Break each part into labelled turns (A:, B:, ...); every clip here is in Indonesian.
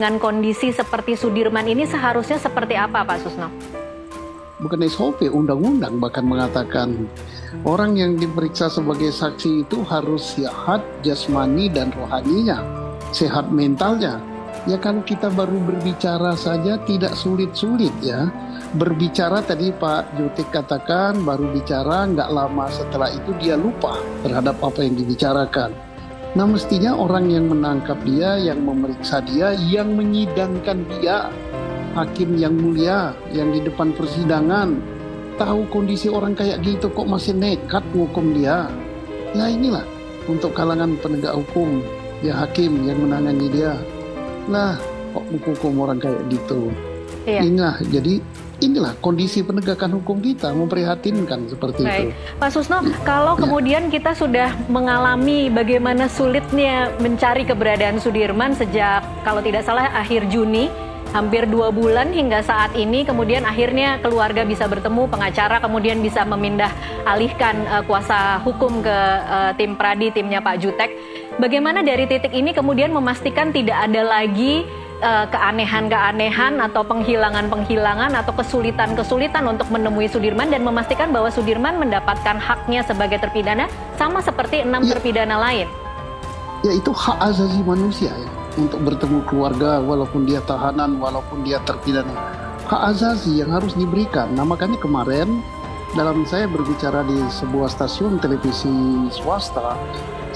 A: Dengan kondisi seperti Sudirman ini seharusnya seperti apa, Pak Susno?
B: Bukan SOP, undang-undang bahkan mengatakan orang yang diperiksa sebagai saksi itu harus sehat jasmani dan rohaninya, sehat mentalnya. Ya kan kita baru berbicara saja tidak sulit-sulit ya. Berbicara tadi Pak Jutik katakan baru bicara nggak lama setelah itu dia lupa terhadap apa yang dibicarakan. Nah mestinya orang yang menangkap dia, yang memeriksa dia, yang menyidangkan dia, hakim yang mulia, yang di depan persidangan, tahu kondisi orang kayak gitu kok masih nekat menghukum dia. Ya inilah untuk kalangan penegak hukum, ya hakim yang menangani dia. Nah kok menghukum orang kayak gitu.
A: Iya.
B: Inilah kondisi penegakan hukum kita, memprihatinkan seperti itu.
A: Pak Susno, kalau kemudian kita sudah mengalami bagaimana sulitnya mencari keberadaan Sudirman sejak kalau tidak salah akhir Juni, hampir 2 bulan hingga saat ini, kemudian akhirnya keluarga bisa bertemu, pengacara kemudian bisa memindah alihkan kuasa hukum ke tim Pradi, timnya Pak Jutek. Bagaimana dari titik ini kemudian memastikan tidak ada lagi keanehan-keanehan atau penghilangan-penghilangan atau kesulitan-kesulitan untuk menemui Sudirman dan memastikan bahwa Sudirman mendapatkan haknya sebagai terpidana sama seperti 6 terpidana lain?
B: Ya itu hak asasi manusia ya, untuk bertemu keluarga walaupun dia tahanan, walaupun dia terpidana. Hak asasi yang harus diberikan. Nah makanya kemarin dalam saya berbicara di sebuah stasiun televisi swasta,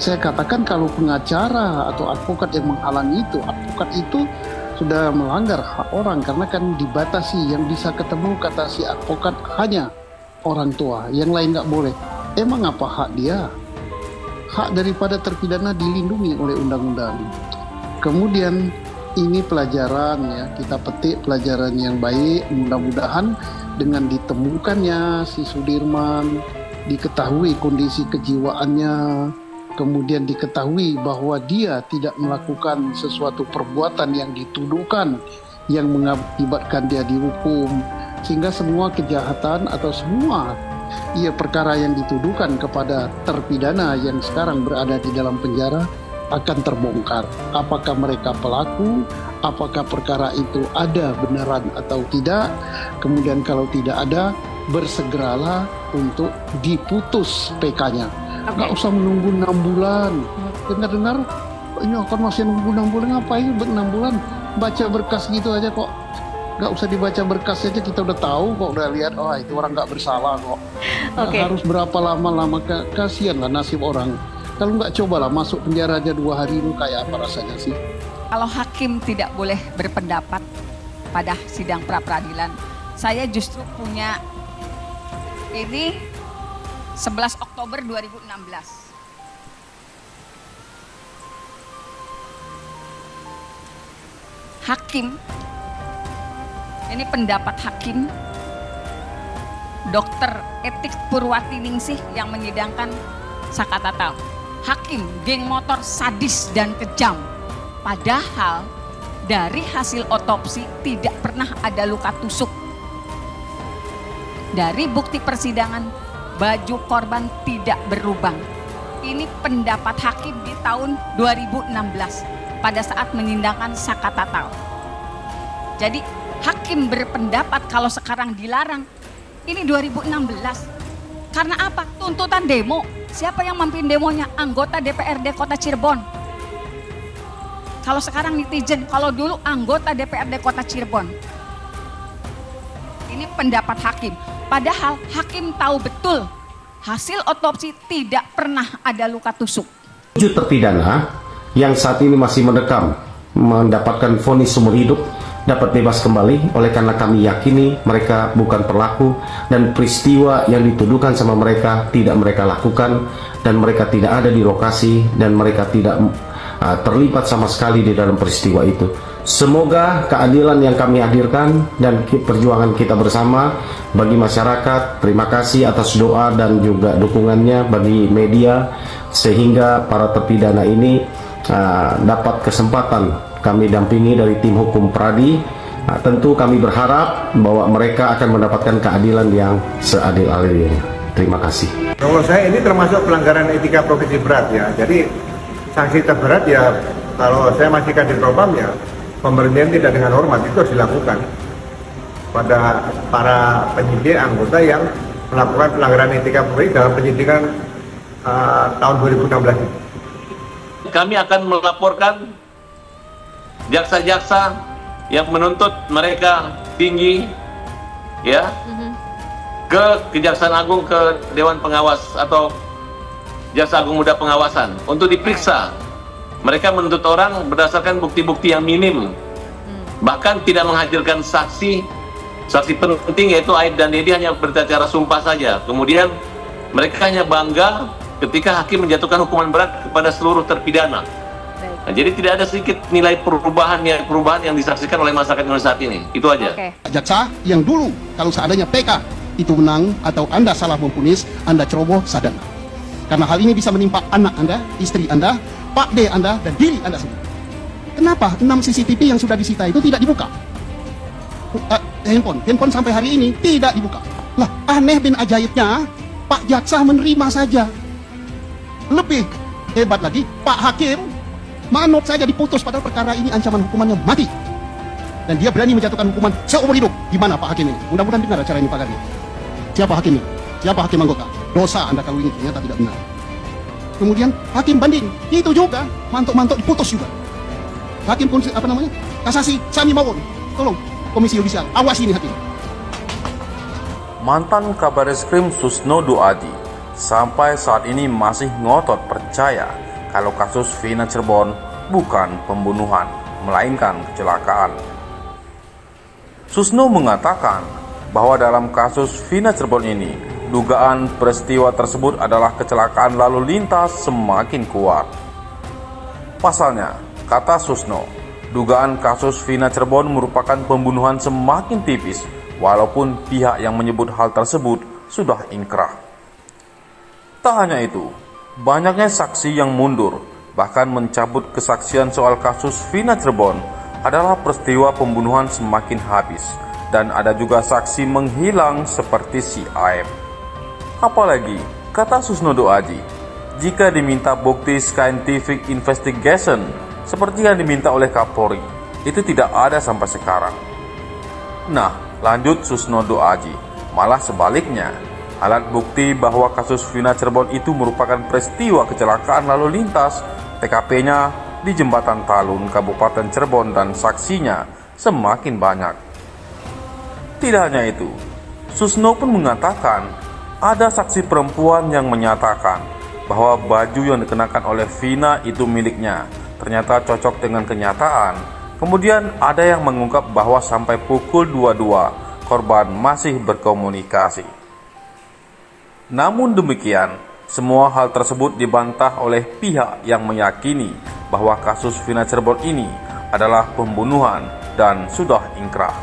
B: saya katakan kalau pengacara atau advokat yang menghalangi itu, advokat itu sudah melanggar hak orang karena kan dibatasi, yang bisa ketemu kata si advokat hanya orang tua, yang lain nggak boleh. Emang apa hak dia? Hak daripada terpidana dilindungi oleh undang-undang. Kemudian ini pelajaran ya, kita petik pelajaran yang baik, mudah-mudahan dengan ditemukannya si Sudirman, diketahui kondisi kejiwaannya, kemudian diketahui bahwa dia tidak melakukan sesuatu perbuatan yang dituduhkan yang mengakibatkan dia dihukum, sehingga semua kejahatan atau semua perkara yang dituduhkan kepada terpidana yang sekarang berada di dalam penjara akan terbongkar. Apakah mereka pelaku, apakah perkara itu ada benaran atau tidak, kemudian kalau tidak ada bersegeralah untuk diputus PK-nya. Nggak usah menunggu 6 bulan. Dengar-dengar ini akan masih nunggu 6 bulan, ngapain 6 bulan? Baca berkas gitu aja kok. Nggak usah dibaca berkas aja, kita udah tahu kok, udah lihat, oh itu orang nggak bersalah kok. Harus berapa lama-lama, kasihan lah nasib orang. Kalau nggak cobalah masuk penjara aja 2 hari itu kayak apa rasanya sih?
C: Kalau hakim tidak boleh berpendapat pada sidang pra-peradilan, saya justru punya ini 11 Oktober 2016. Hakim, ini pendapat hakim Dr. Etik Purwati Ningsih yang menyidangkan Sakatatal. Hakim, geng motor sadis dan kejam. Padahal dari hasil otopsi tidak pernah ada luka tusuk. Dari bukti persidangan, baju korban tidak berlubang. Ini pendapat hakim di tahun 2016 pada saat menyidangkan Sakatatal. Jadi hakim berpendapat kalau sekarang dilarang, ini 2016. Karena apa? Tuntutan demo. Siapa yang memimpin demonya? Anggota DPRD Kota Cirebon. Kalau sekarang netizen, kalau dulu anggota DPRD Kota Cirebon. Ini pendapat hakim. Padahal hakim tahu betul hasil otopsi tidak pernah ada luka tusuk.
D: 7 terpidana yang saat ini masih mendekam mendapatkan vonis seumur hidup dapat bebas kembali, oleh karena kami yakini mereka bukan pelaku dan peristiwa yang dituduhkan sama mereka tidak mereka lakukan, dan mereka tidak ada di lokasi, dan mereka tidak terlibat sama sekali di dalam peristiwa itu. Semoga keadilan yang kami hadirkan dan perjuangan kita bersama bagi masyarakat. Terima kasih atas doa dan juga dukungannya bagi media, sehingga para terpidana ini dapat kesempatan kami dampingi dari tim hukum Pradi. Tentu kami berharap bahwa mereka akan mendapatkan keadilan yang seadil-adilnya. Terima kasih.
E: Kalau saya ini termasuk pelanggaran etika profesi berat ya. Jadi sanksi terberat ya, kalau saya masih Kadif Propam ya pemberhentian tidak dengan hormat itu harus dilakukan pada para penyidik anggota yang melakukan pelanggaran etika Polri dalam penyidikan tahun 2016 ini.
F: Kami akan melaporkan jaksa-jaksa yang menuntut mereka tinggi, ya, ke Kejaksaan Agung, ke Dewan Pengawas atau Jaksa Agung Muda Pengawasan untuk diperiksa. Mereka menuntut orang berdasarkan bukti-bukti yang minim, bahkan tidak menghadirkan saksi penting yaitu Aib dan Dedi hanya berbicara sumpah saja. Kemudian mereka hanya bangga ketika hakim menjatuhkan hukuman berat kepada seluruh terpidana. Nah, jadi tidak ada sedikit nilai perubahan yang disaksikan oleh masyarakat Indonesia saat ini. Itu aja.
B: Jaksa yang dulu kalau seandainya PK itu menang atau Anda salah memvonis, Anda ceroboh sadar. Karena hal ini bisa menimpa anak Anda, istri Anda, Pak D Anda, dan diri Anda sendiri. Kenapa 6 CCTV yang sudah disita itu tidak dibuka? Handphone sampai hari ini tidak dibuka. Lah, aneh bin ajaibnya, Pak Jaksa menerima saja. Lebih hebat lagi, Pak Hakim manut saja diputus padahal perkara ini ancaman hukumannya mati. Dan dia berani menjatuhkan hukuman seumur hidup. Gimana Pak Hakim ini? Mudah-mudahan dengar acara ini Pak Kadri. Siapa hakim ini? Siapa hakim anggota? Dosa Anda kalau ini ternyata tidak benar. Kemudian hakim banding, itu juga mantuk-mantuk diputus juga. Hakim pun kasasi Sami Mawon. Tolong Komisi Yudisial awasi ini hakim.
G: Mantan Kabareskrim Susno Duadi sampai saat ini masih ngotot percaya kalau kasus Vina Cirebon bukan pembunuhan, melainkan kecelakaan. Susno mengatakan bahwa dalam kasus Vina Cirebon ini, dugaan peristiwa tersebut adalah kecelakaan lalu lintas semakin kuat. Pasalnya, kata Susno, dugaan kasus Vina Cirebon merupakan pembunuhan semakin tipis walaupun pihak yang menyebut hal tersebut sudah ingkrah. Tak hanya itu, banyaknya saksi yang mundur bahkan mencabut kesaksian soal kasus Vina Cirebon adalah peristiwa pembunuhan semakin habis, dan ada juga saksi menghilang seperti si Aib. Apalagi, kata Susno Duadi, jika diminta bukti scientific investigation seperti yang diminta oleh Kapolri, itu tidak ada sampai sekarang. Nah, lanjut Susno Duadi, malah sebaliknya, alat bukti bahwa kasus Vina Cirebon itu merupakan peristiwa kecelakaan lalu lintas, TKP-nya di Jembatan Talun, Kabupaten Cirebon, dan saksinya semakin banyak. Tidak hanya itu, Susno pun mengatakan ada saksi perempuan yang menyatakan bahwa baju yang dikenakan oleh Vina itu miliknya ternyata cocok dengan kenyataan. Kemudian ada yang mengungkap bahwa sampai pukul 22 korban masih berkomunikasi. Namun demikian, semua hal tersebut dibantah oleh pihak yang meyakini bahwa kasus Vina Cirebon ini adalah pembunuhan dan sudah ingkrah.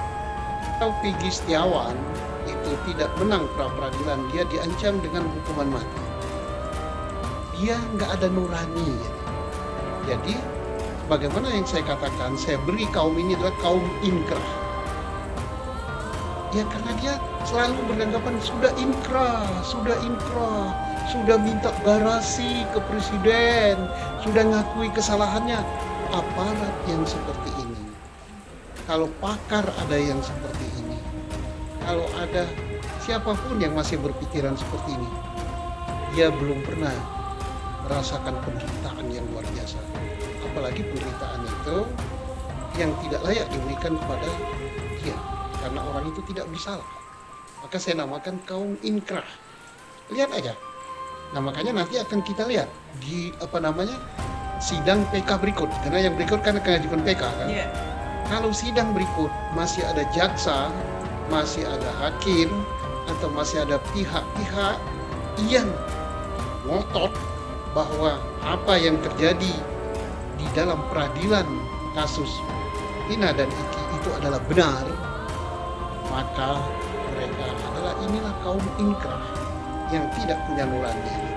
B: Kalau Peggy Setiawan itu tidak menang pra-peradilan, dia diancam dengan hukuman mati. Dia nggak ada nurani. Jadi, bagaimana yang saya katakan, saya beri kaum ini adalah kaum inkrah. Ya karena dia selalu beranggapan sudah inkrah, sudah minta garasi ke presiden, sudah ngakui kesalahannya. Aparat yang seperti ini, kalau pakar ada yang seperti ini, kalau ada siapapun yang masih berpikiran seperti ini, dia belum pernah merasakan penderitaan yang luar biasa. Apalagi penderitaan itu yang tidak layak diberikan kepada dia, karena orang itu tidak bersalah. Maka saya namakan kaum inkrah. Lihat aja. Nah makanya nanti akan kita lihat di sidang PK berikut, karena yang berikut kan akan mengajukan PK kan. Kalau sidang berikut masih ada jaksa, masih ada hakim, atau masih ada pihak-pihak yang ngotot bahwa apa yang terjadi di dalam peradilan kasus Vina dan Iki itu adalah benar, maka mereka adalah inilah kaum inkrah yang tidak punya nurani.